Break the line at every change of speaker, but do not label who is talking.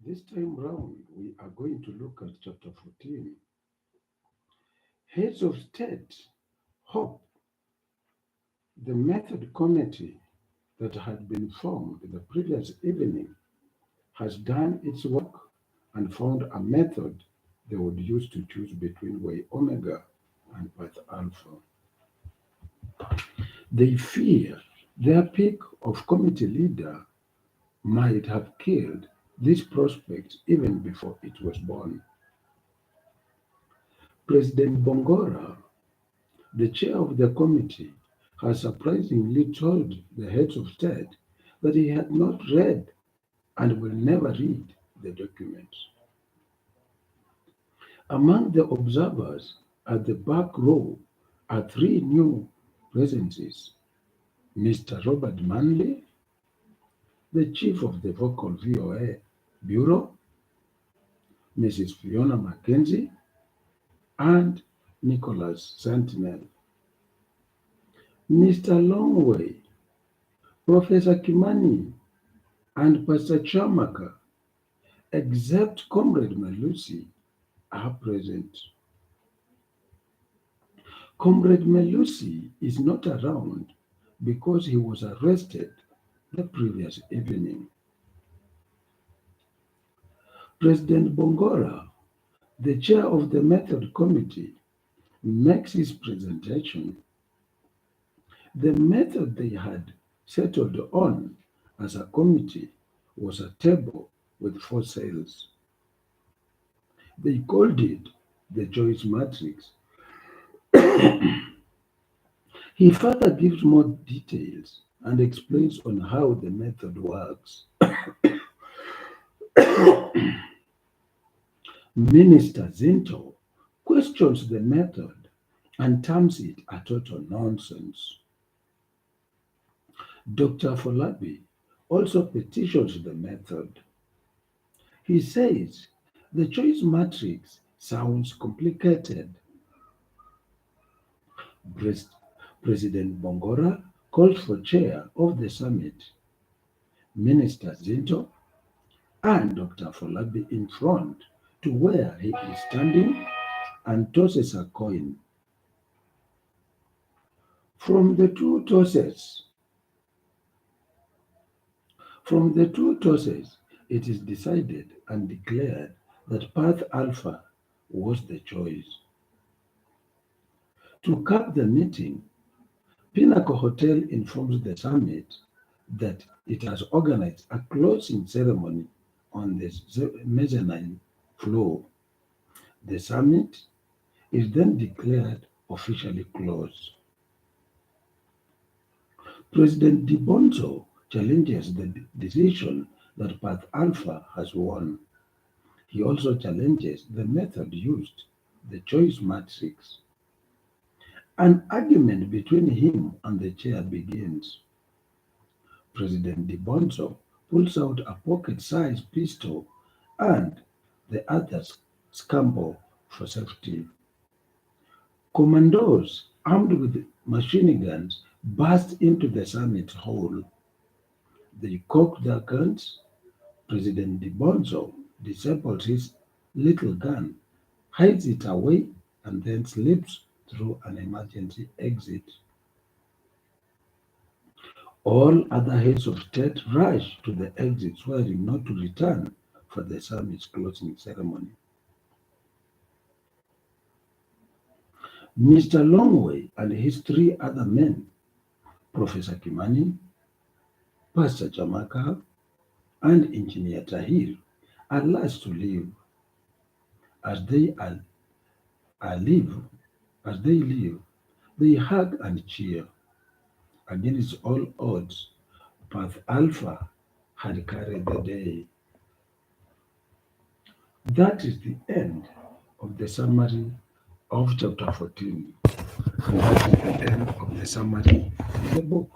This time round, we are going to look at chapter 14. Heads of state hope the method committee that had been formed the previous evening has done its work and found a method they would use to choose between way omega and path alpha. They fear their pick of committee leader might have killed this prospect even before it was born. President Bongora, the chair of the committee, has surprisingly told the heads of state that he had not read and will never read the documents. Among the observers at the back row are three new presences: Mr. Robert Manley, the chief of the Vocal VOA Bureau, Mrs. Fiona Mackenzie, and Nicholas Sentinel. Mr. Longway, Professor Kimani, and Pastor Chamaka, except Comrade Melusi, are present. Comrade Melusi is not around because he was arrested the previous evening. President Bongora, the chair of the Method Committee, makes his presentation. The method they had settled on as a committee was a table with four cells. They called it the choice matrix. He further gives more details and explains on how the method works. Minister Zinto questions the method and terms it a total nonsense. Dr. Folabi also petitions the method. He says the choice matrix sounds complicated. Pres- President Bongora calls for chair of the summit, Minister Zinto, and Dr. Folabi in front to where he is standing and tosses a coin. From the two tosses, from the two tosses, it is decided and declared that path alpha was the choice. To cap the meeting, Pinnacle Hotel informs the summit that it has organized a closing ceremony on the mezzanine floor. The summit is then declared officially closed. President Dibonzo challenges the decision that Path Alpha has won. He also challenges the method used, the choice matrix. An argument between him and the chair begins. President Dibonzo pulls out a pocket-sized pistol and the others scamper for safety. Commandos armed with machine guns burst into the summit hall. They cock their guns. President Dibonzo disables his little gun, hides it away, and then slips through an emergency exit. All other heads of state rush to the exit, swearing not to return for the summit's closing ceremony. Mr. Longway and his three other men, Professor Kimani, Pastor Jamaka, and Engineer Tahir, are last to leave. As they are leave, as they leave, they hug and cheer. Against all odds, Path Alpha had carried the day. That is the end of the summary of chapter 14. And that is the end of the summary of the book.